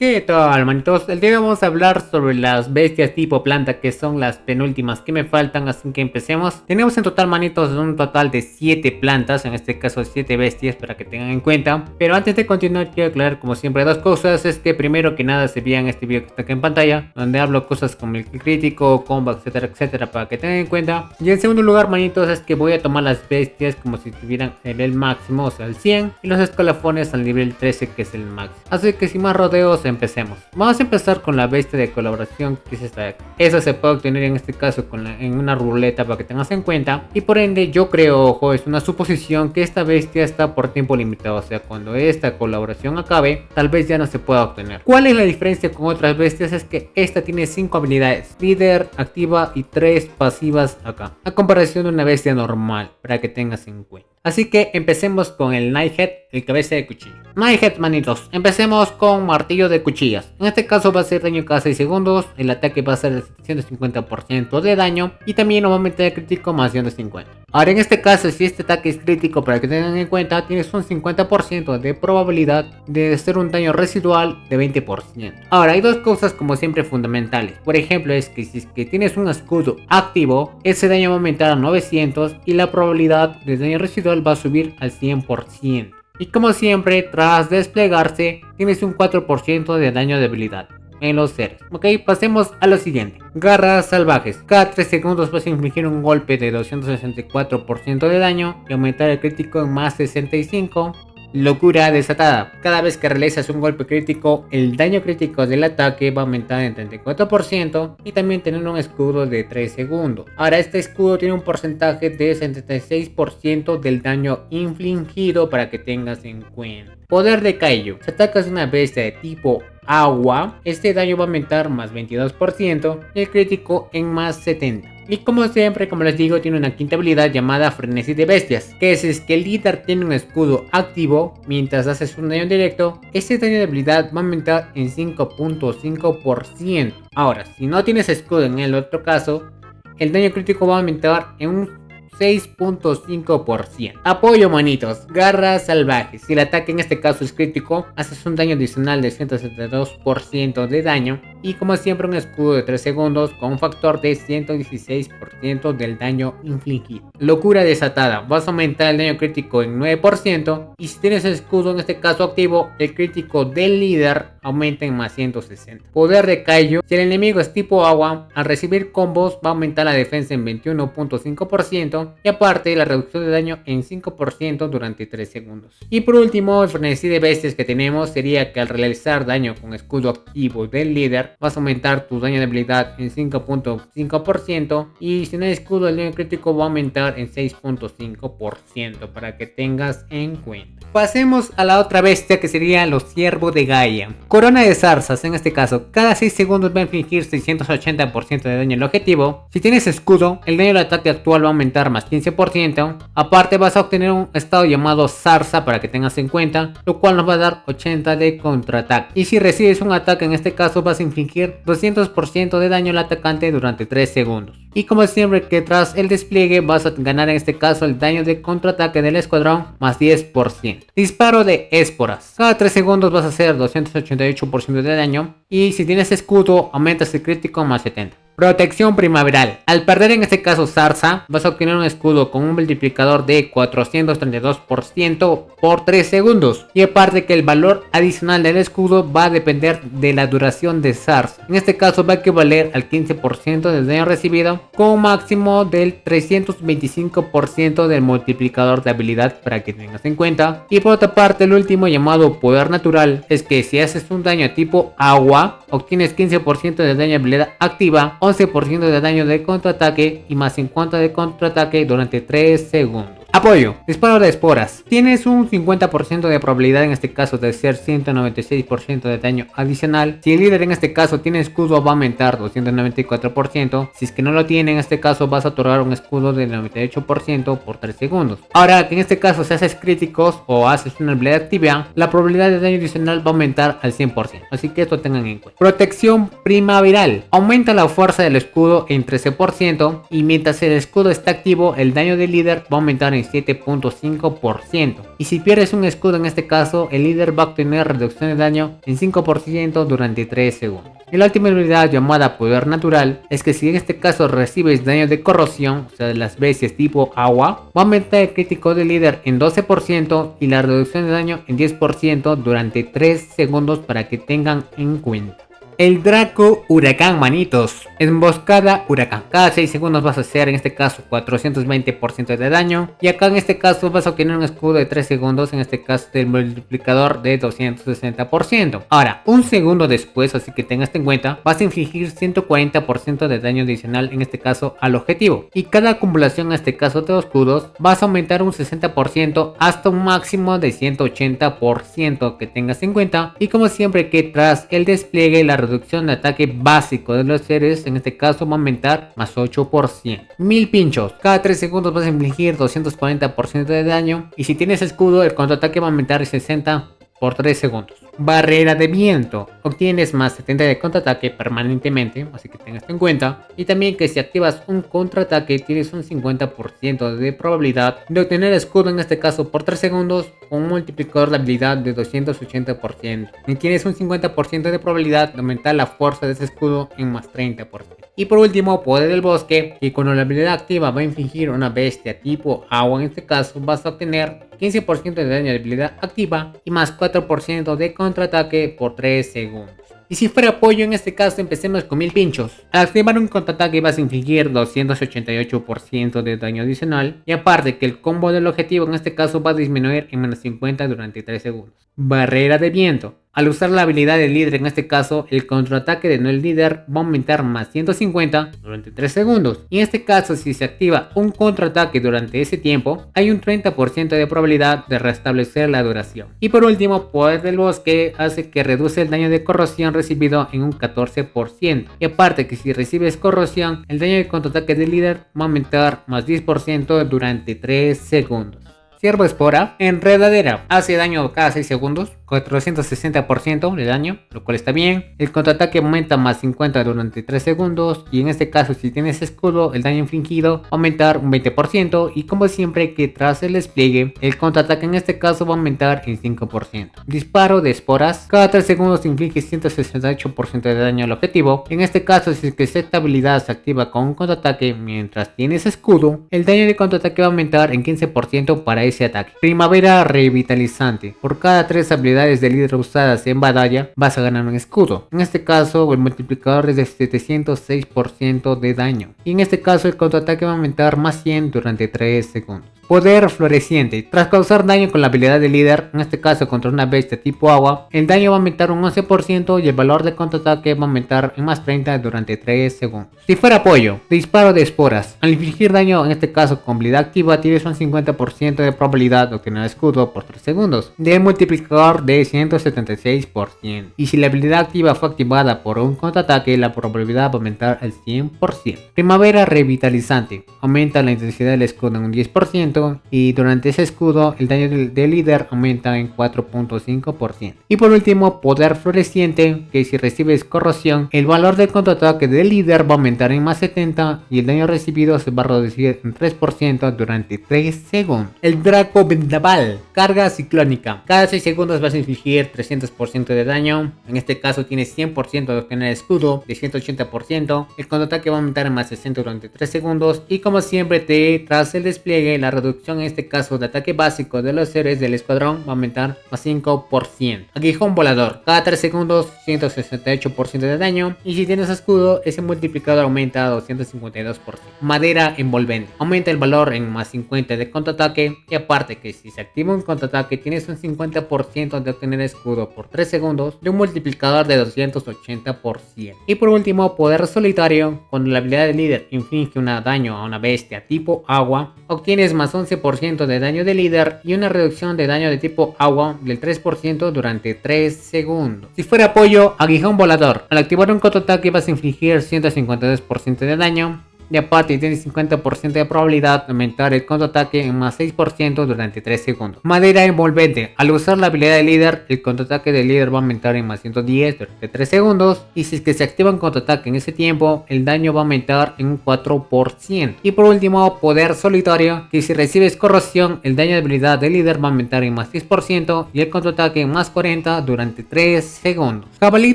¿Qué tal, manitos? El día de hoy vamos a hablar sobre las bestias tipo planta, que son las penúltimas que me faltan, así que empecemos. Tenemos en total, manitos, un total de 7 plantas, en este caso 7 bestias, para que tengan en cuenta. Pero antes de continuar, quiero aclarar como siempre dos cosas. Es que primero que nada se vean este video que está aquí en pantalla, donde hablo cosas como el crítico, combat, etcétera, etcétera, para que tengan en cuenta. Y en segundo lugar, manitos, es que voy a tomar las bestias como si tuvieran el nivel máximo, o sea, el 100, y los escalafones al nivel 13, que es el máximo. Así que sin más rodeos, empecemos. Vamos a empezar con la bestia de colaboración, que es esta de acá. Esa se puede obtener en este caso en una ruleta, para que tengas en cuenta. Y por ende yo creo, ojo, es una suposición, que esta bestia está por tiempo limitado. O sea, cuando esta colaboración acabe, tal vez ya no se pueda obtener. ¿Cuál es la diferencia con otras bestias? Es que esta tiene 5 habilidades: líder, activa y 3 pasivas acá, a comparación de una bestia normal, para que tengas en cuenta. Así que empecemos con el Nighthead, el cabeza de cuchillo. Nighthead, manitos, empecemos con martillo de cuchillas. En este caso va a ser daño cada 6 segundos, el ataque va a ser de 150% de daño y también nos va a meter el crítico más 150. Ahora en este caso, si este ataque es crítico, para que tengan en cuenta, tienes un 50% de probabilidad de hacer un daño residual de 20%. Ahora hay dos cosas como siempre fundamentales. Por ejemplo, es que si es que tienes un escudo activo, ese daño va a aumentar a 900 y la probabilidad de daño residual va a subir al 100%. Y como siempre, tras desplegarse, tienes un 4% de daño de habilidad en los seres. Ok, pasemos a lo siguiente. Garras salvajes. Cada 3 segundos vas a infligir un golpe de 264% de daño y aumentar el crítico en más 65. Locura desatada. Cada vez que realizas un golpe crítico, el daño crítico del ataque va a aumentar en 34% y también tener un escudo de 3 segundos. Ahora este escudo tiene un porcentaje de 76% del daño infligido, para que tengas en cuenta. Poder de Kaiju. Si atacas una bestia de tipo agua, este daño va a aumentar más 22% y el crítico en más 70%. Y como siempre, como les digo, tiene una quinta habilidad llamada Frenesí de Bestias, que es que el líder tiene un escudo activo mientras haces un daño directo. Este daño de habilidad va a aumentar en 5.5%. Ahora, si no tienes escudo en el otro caso, el daño crítico va a aumentar en un 6.5%. Apoyo, manitos. Garras salvajes. Si el ataque en este caso es crítico, haces un daño adicional de 172% de daño. Y como siempre, un escudo de 3 segundos con un factor de 116% del daño infligido. Locura desatada. Vas a aumentar el daño crítico en 9%. Y si tienes el escudo en este caso activo, el crítico del líder aumenta en más 160. Poder de Kaiju. Si el enemigo es tipo agua, al recibir combos va a aumentar la defensa en 21.5%. Y aparte la reducción de daño en 5% durante 3 segundos. Y por último, el frenesí de bestias que tenemos sería que al realizar daño con escudo activo del líder, vas a aumentar tu daño de habilidad en 5.5% y si no hay escudo, el daño crítico va a aumentar en 6.5%, para que tengas en cuenta. Pasemos a la otra bestia, que sería los ciervos de Gaia. Corona de zarzas. En este caso, cada 6 segundos va a infligir 680% de daño al objetivo. Si tienes escudo, el daño del ataque actual va a aumentar más 15%. Aparte vas a obtener un estado llamado zarza, para que tengas en cuenta, lo cual nos va a dar 80 de contraataque. Y si recibes un ataque, en este caso vas a infligir 200% de daño al atacante durante 3 segundos. Y como siempre, que tras el despliegue vas a ganar en este caso el daño de contraataque del escuadrón más 10%. Disparo de esporas. Cada 3 segundos vas a hacer 288% de daño. Y si tienes escudo, aumentas el crítico más 70%. Protección primaveral. Al perder en este caso zarza, vas a obtener un escudo con un multiplicador de 432% por 3 segundos. Y aparte que el valor adicional del escudo va a depender de la duración de zarza. En este caso va a equivaler al 15% del daño recibido, con un máximo del 325% del multiplicador de habilidad, para que tengas en cuenta. Y por otra parte, el último, llamado poder natural, es que si haces un daño tipo agua, obtienes 15% de daño de habilidad activa, 11% de daño de contraataque y más 50 de contraataque durante 3 segundos. Apoyo. Disparo de esporas. Tienes un 50% de probabilidad en este caso de hacer 196% de daño adicional. Si el líder en este caso tiene escudo, va a aumentar 294%. Si es que no lo tiene, en este caso vas a otorgar un escudo del 98% por 3 segundos. Ahora que en este caso, si haces críticos o haces una habilidad activa, la probabilidad de daño adicional va a aumentar al 100%. Así que esto tengan en cuenta. Protección primaveral. Aumenta la fuerza del escudo en 13% y mientras el escudo está activo, el daño del líder va a aumentar en en 7.5%. Y si pierdes un escudo en este caso, el líder va a obtener reducción de daño en 5% durante 3 segundos. Y la última habilidad llamada poder natural es que si en este caso recibes daño de corrosión, o sea de las bestias tipo agua, va a aumentar el crítico del líder en 12% y la reducción de daño en 10% durante 3 segundos para que tengan en cuenta. El Draco Huracán, manitos. Emboscada Huracán. Cada 6 segundos vas a hacer en este caso 420% de daño. Y acá en este caso vas a obtener un escudo de 3 segundos. En este caso del multiplicador de 260%. Ahora, un segundo después, así que tengas en cuenta, vas a infligir 140% de daño adicional. En este caso al objetivo. Y cada acumulación en este caso de escudos vas a aumentar un 60% hasta un máximo de 180% que tengas en cuenta. Y como siempre que tras el despliegue la reducción de ataque básico de los seres, en este caso va a aumentar más 8%. 1000 pinchos. Cada 3 segundos vas a infligir 240% de daño. Y si tienes escudo, el contraataque va a aumentar 60 por 3 segundos. Barrera de viento. Obtienes más 70 de contraataque permanentemente, así que tengas en cuenta. Y también que si activas un contraataque tienes un 50% de probabilidad de obtener escudo, en este caso por 3 segundos, con un multiplicador de habilidad de 280%. Y tienes un 50% de probabilidad de aumentar la fuerza de ese escudo en más 30%. Y por último, poder del bosque, que cuando la habilidad activa va a infligir una bestia tipo agua, en este caso vas a obtener 15% de daño de habilidad activa y más 4% de contraataque por 3 segundos. Y si fuera apoyo, en este caso empecemos con 1000 pinchos. Al activar un contraataque vas a infligir 288% de daño adicional. Y aparte que el combo del objetivo en este caso va a disminuir en menos 50 durante 3 segundos. Barrera de viento. Al usar la habilidad del líder, en este caso el contraataque de no el líder va a aumentar más 150 durante 3 segundos. Y en este caso, si se activa un contraataque durante ese tiempo, hay un 30% de probabilidad de restablecer la duración. Y por último, poder del bosque hace que reduce el daño de corrosión recibido en un 14%. Y aparte que si recibes corrosión, el daño de contraataque del líder va a aumentar más 10% durante 3 segundos. Ciervo espora, enredadera, hace daño cada 6 segundos, 460% de daño, lo cual está bien. El contraataque aumenta más 50 durante 3 segundos. Y en este caso, si tienes escudo, el daño infligido va a aumentar un 20%. Y como siempre que tras el despliegue, el contraataque en este caso va a aumentar en 5%. Disparo de esporas, cada 3 segundos inflige 168% de daño al objetivo. En este caso, si es que esta habilidad se activa con un contraataque mientras tienes escudo, el daño de contraataque va a aumentar en 15% para ese ataque. Primavera revitalizante, por cada 3 habilidades de líder usadas en batalla vas a ganar un escudo. En este caso el multiplicador es de 706% de daño. Y en este caso el contraataque va a aumentar más 100 durante 3 segundos. Poder floreciente. Tras causar daño con la habilidad de líder, en este caso contra una bestia tipo agua, el daño va a aumentar un 11% y el valor de contraataque va a aumentar en más 30 durante 3 segundos. Si fuera apoyo, disparo de esporas. Al infligir daño, en este caso con habilidad activa, tienes un 50% de probabilidad de obtener escudo por 3 segundos, de multiplicador de 176%. Y si la habilidad activa fue activada por un contraataque, la probabilidad va a aumentar al 100%. Primavera revitalizante. Aumenta la intensidad del escudo en un 10%. Y durante ese escudo el daño del líder aumenta en 4.5%. Y por último, poder floreciente, que si recibes corrosión, el valor del contraataque del líder va a aumentar en más 70 y el daño recibido se va a reducir en 3% durante 3 segundos. El Draco Vendaval, carga ciclónica. Cada 6 segundos vas a infligir 300% de daño. En este caso tienes 100% de obtener escudo de 180%. El contraataque va a aumentar en más 60 durante 3 segundos. Y como siempre, tras el despliegue, la reducción en este caso de ataque básico de los seres del escuadrón va a aumentar más 5%. Aguijón volador, cada 3 segundos 168% de daño. Y si tienes escudo, ese multiplicador aumenta a 252%. Madera envolvente, aumenta el valor en más 50 de contraataque. Y aparte que si se activa un contraataque tienes un 50% de obtener escudo por 3 segundos, de un multiplicador de 280%. Y por último, poder solitario, cuando la habilidad del líder inflige un daño a una bestia tipo agua, obtienes más 11% de daño de líder y una reducción de daño de tipo agua del 3% durante 3 segundos. Si fuera apoyo, aguijón volador. Al activar un contraataque vas a infligir 152% de daño. y aparte tiene 50% de probabilidad de aumentar el contraataque en más 6% durante 3 segundos. Madera envolvente. Al usar la habilidad de líder, el contraataque del líder va a aumentar en más 110 durante 3 segundos y si es que se activa un contraataque en ese tiempo, el daño va a aumentar en un 4%. Y por último, poder solitario, que si recibes corrosión, el daño de habilidad del líder va a aumentar en más 10% y el contraataque en más 40 durante 3 segundos. Jabalí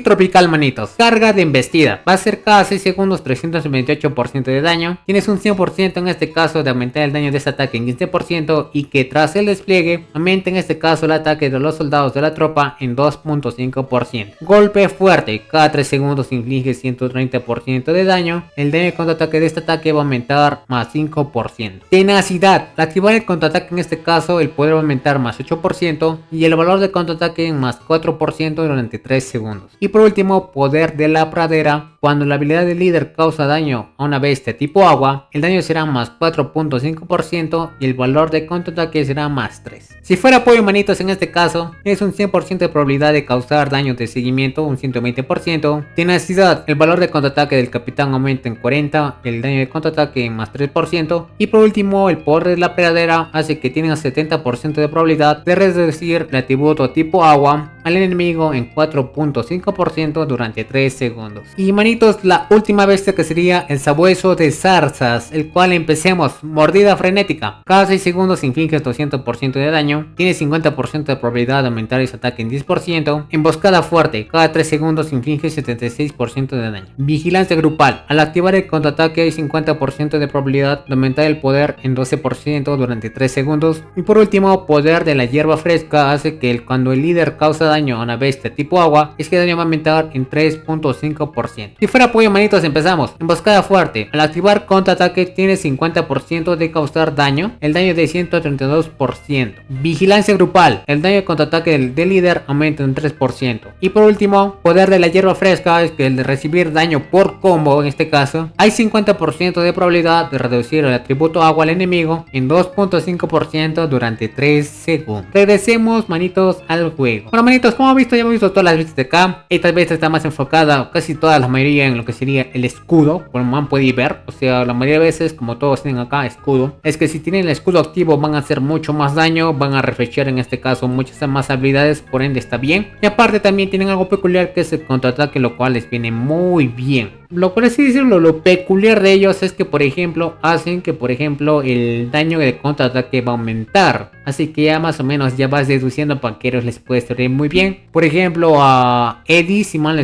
tropical, manitos. Carga de embestida. Va a ser cada 6 segundos 328% de daño. Tienes un 100% en este caso de aumentar el daño de ese ataque en 15% y que tras el despliegue aumenta en este caso el ataque de los soldados de la tropa en 2.5%. Golpe fuerte. Cada 3 segundos inflige 130% de daño. El daño de contraataque de este ataque va a aumentar más 5%. Tenacidad. Al activar el contraataque en este caso el poder va a aumentar más 8% y el valor de contraataque en más 4% durante 3 segundos. Y por último, poder de la pradera. Cuando la habilidad del líder causa daño a una bestia tipo agua, el daño será más 4.5% y el valor de contraataque será más 3. Si fuera apoyo, manitos, en este caso es un 100% de probabilidad de causar daño de seguimiento, un 120%. Tenacidad, el valor de contraataque del capitán aumenta en 40%, el daño de contraataque en más 3%. Y por último, el poder de la pradera hace que tenga 70% de probabilidad de reducir el atributo tipo agua al enemigo en 4.5% durante 3 segundos. Y manitos, la última bestia que sería el sabueso de zarzas, el cual empecemos. Mordida frenética. Cada 6 segundos inflige 200% de daño. Tiene 50% de probabilidad de aumentar ese ataque en 10%. Emboscada fuerte. Cada 3 segundos inflige 76% de daño. Vigilancia grupal. Al activar el contraataque hay 50% de probabilidad de aumentar el poder en 12% durante 3 segundos. Y por último, poder de la hierba fresca hace que cuando el líder causa daño a una bestia tipo agua, es que el daño va a aumentar en 3.5%. Si fuera apoyo, manitos, empezamos. Emboscada fuerte. Al activar contraataque tiene 50% de causar daño. El daño de 132%. Vigilancia grupal. El daño de contraataque del líder aumenta en 3%. Y por último, poder de la hierba fresca es que el de recibir daño por combo, en este caso, hay 50% de probabilidad de reducir el atributo agua al enemigo en 2.5% durante 3 segundos. Regresemos, manitos, al juego. Bueno, manitos, como han visto, ya hemos visto todas las vistas de acá. Esta vez está más enfocada, casi toda la mayoría, en lo que sería el escudo, como han podido ver. O sea, la mayoría de veces, como todos tienen acá escudo, es que si tienen el escudo activo van a hacer mucho más daño, van a refrescar en este caso muchas más habilidades, por ende está bien. Y aparte también tienen algo peculiar que es el contraataque, lo cual les viene muy bien. Lo por así decirlo, lo peculiar de ellos es que por ejemplo hacen que por ejemplo el daño de contraataque va a aumentar. Así que ya más o menos ya vas deduciendo para que les puede servir muy bien. Por ejemplo a Eddie, si mal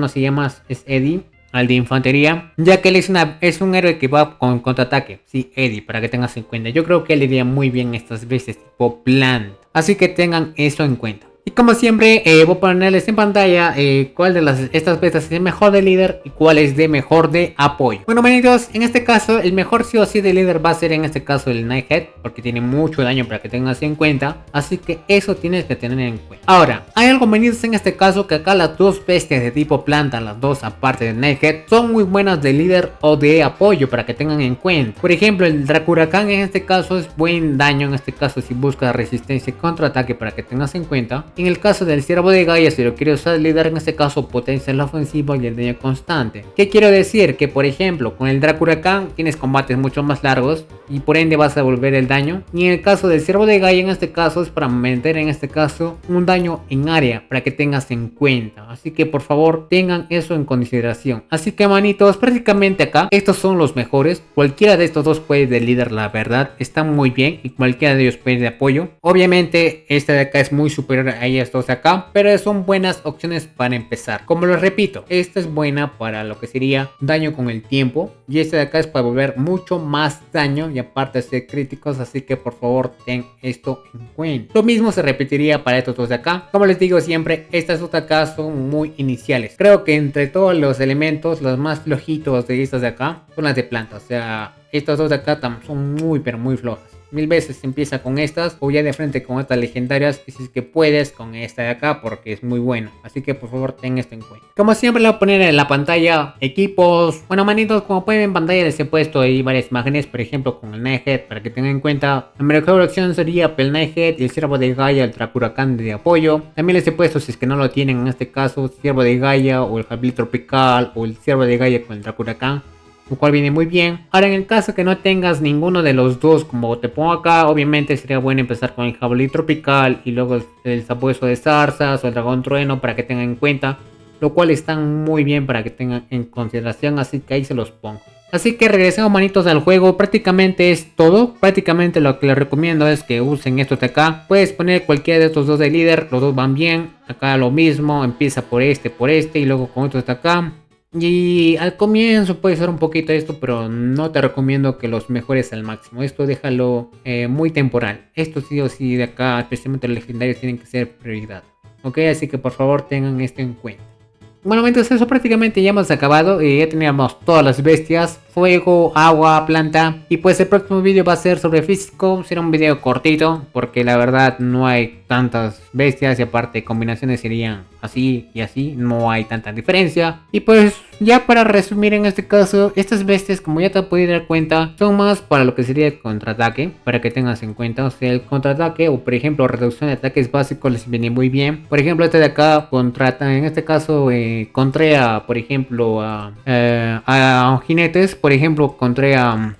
no se llama, es Eddie, al de infantería, ya que él es un héroe que va con contraataque. Sí, Eddie, para que tengas en cuenta. Yo creo que él le iría muy bien estas veces tipo Plant. Así que tengan eso en cuenta. Y como siempre, voy a ponerles en pantalla cuál de estas bestias es el mejor de líder y cuál es de mejor de apoyo. Bueno, manitos, en este caso, el mejor sí o sí de líder va a ser en este caso el Nighthead, porque tiene mucho daño para que tengas en cuenta. Así que eso tienes que tener en cuenta. Ahora, hay algo, manitos, en este caso, que acá las dos bestias de tipo planta, las dos aparte del Nighthead, son muy buenas de líder o de apoyo para que tengan en cuenta. Por ejemplo, el Dracuracan en este caso es buen daño, en este caso si buscas resistencia y contraataque para que tengas en cuenta. En el caso del ciervo de Gaia, si lo quieres usar líder, en este caso potencia en la ofensiva y el daño constante. ¿Qué quiero decir? Que por ejemplo con el Dracuracan tienes combates mucho más largos y por ende vas a devolver el daño. Y en el caso del ciervo de Gaia, en este caso es para meter en este caso un daño en área para que tengas en cuenta. Así que por favor tengan eso en consideración. Así que, manitos, prácticamente acá estos son los mejores. Cualquiera de estos dos puede de líder, la verdad están muy bien, y cualquiera de ellos puede de apoyo. Obviamente este de acá es muy superior a ellas dos de acá, pero son buenas opciones para empezar. Como les repito, esta es buena para lo que sería daño con el tiempo, y esta de acá es para volver mucho más daño y aparte de ser críticos. Así que por favor ten esto en cuenta. Lo mismo se repetiría para estos dos de acá. Como les digo siempre, estas dos de acá son muy iniciales. Creo que entre todos los elementos, los más flojitos de estas de acá son las de planta. O sea, estas dos de acá son muy pero muy flojas. Mil veces empieza con estas o ya de frente con estas legendarias, y si es que puedes con esta de acá porque es muy buena. Así que por favor ten esto en cuenta. Como siempre le voy a poner en la pantalla equipos. Bueno, manitos, como pueden ver en pantalla les he puesto ahí varias imágenes, por ejemplo con el Nighthead, para que tengan en cuenta. La mejor opción sería el Nighthead y el ciervo de Gaia, el Dracuracan de apoyo. También les he puesto, si es que no lo tienen en este caso, ciervo de Gaia o el Jabalí tropical o el ciervo de Gaia con el Dracuracan. lo cual viene muy bien. Ahora, en el caso que no tengas ninguno de los dos, como te pongo acá, obviamente sería bueno empezar con el jabalí tropical y luego el sabueso de zarzas o el dragón trueno para que tengan en cuenta, lo cual están muy bien para que tengan en consideración, así que ahí se los pongo. Así que regresemos, manitos, al juego. Prácticamente es todo. Prácticamente lo que les recomiendo es que usen estos de acá. Puedes poner cualquiera de estos dos de líder, los dos van bien. Acá lo mismo, empieza por este y luego con estos de acá. Y al comienzo puede ser un poquito esto, pero no te recomiendo que los mejores al máximo. Esto déjalo muy temporal. Esto sí o sí de acá, especialmente los legendarios, tienen que ser prioridad. Ok, así que por favor tengan esto en cuenta. Bueno, entonces eso prácticamente ya hemos acabado. Ya teníamos todas las bestias: fuego, agua, planta. Y pues el próximo vídeo va a ser sobre físico. Será un video cortito, porque la verdad no hay tantas bestias. Y aparte combinaciones serían así y así, no hay tanta diferencia. Y pues ya para resumir, en este caso, estas bestias, como ya te has podido dar cuenta, son más para lo que sería el contraataque, para que tengas en cuenta. O sea, el contraataque o por ejemplo reducción de ataques básicos les viene muy bien. Por ejemplo, este de acá contrata, en este caso contra, por ejemplo, a jinetes. Por ejemplo, contra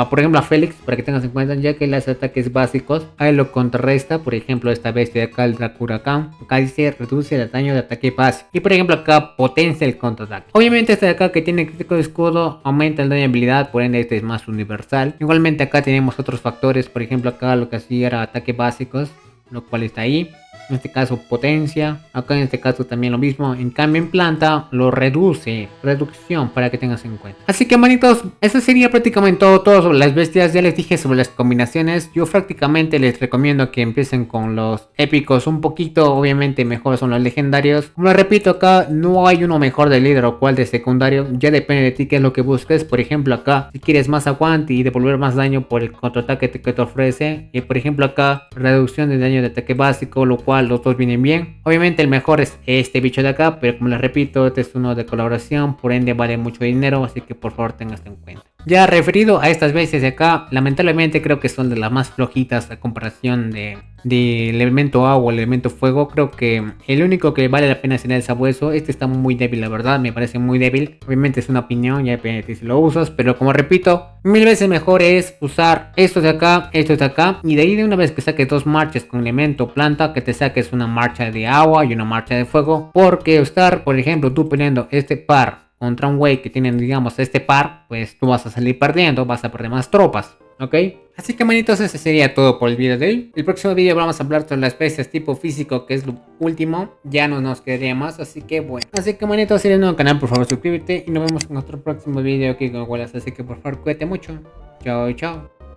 por ejemplo a Félix, para que tengas en cuenta, ya que los ataques básicos ahí lo contrarresta. Por ejemplo, esta bestia de acá, el Drakuracán, acá dice reduce el daño de ataque básico, y por ejemplo acá potencia el contraataque. Obviamente este de acá, que tiene crítico de escudo, aumenta el daño de habilidad, por ende este es más universal. Igualmente acá tenemos otros factores, por ejemplo acá lo que hacía era ataques básicos, lo cual está ahí. En este caso potencia, acá en este caso también lo mismo. En cambio en planta lo reduce, reducción, para que tengas en cuenta. Así que, manitos, eso sería prácticamente todo sobre las bestias. Ya les dije sobre las combinaciones. Yo prácticamente les recomiendo que empiecen con los épicos un poquito. Obviamente mejor son los legendarios. Como les repito, acá no hay uno mejor de líder o cual de secundario. Ya depende de ti qué es lo que busques. Por ejemplo acá, si quieres más aguante y devolver más daño por el contraataque que te ofrece. Y por ejemplo acá, reducción de daño de ataque básico, lo cual los dos vienen bien. Obviamente el mejor es este bicho de acá, pero como les repito, este es uno de colaboración, por ende vale mucho dinero, así que por favor tengas en cuenta. Ya referido a estas bestias de acá, lamentablemente creo que son de las más flojitas a comparación del elemento agua o el elemento fuego. Creo que el único que vale la pena sería el sabueso. Este está muy débil, la verdad, me parece muy débil. Obviamente es una opinión, ya depende si lo usas, pero como repito, mil veces mejor es usar estos de acá, y de ahí de una vez que saques dos marchas con elemento planta, que te saques una marcha de agua y una marcha de fuego, porque estar, por ejemplo, tú peleando este par contra un güey que tienen, digamos, este par, pues tú vas a salir perdiendo, vas a perder más tropas, ¿ok? Así que, manitos, ese sería todo por el video de hoy. El próximo video vamos a hablar sobre las especies tipo físico, que es lo último. Ya no nos quedaría más, así que bueno. Así que, manitos, si eres nuevo al canal, por favor suscríbete y nos vemos en nuestro próximo video aquí con Wallace. Así que por favor cuídate mucho. Chao, chao.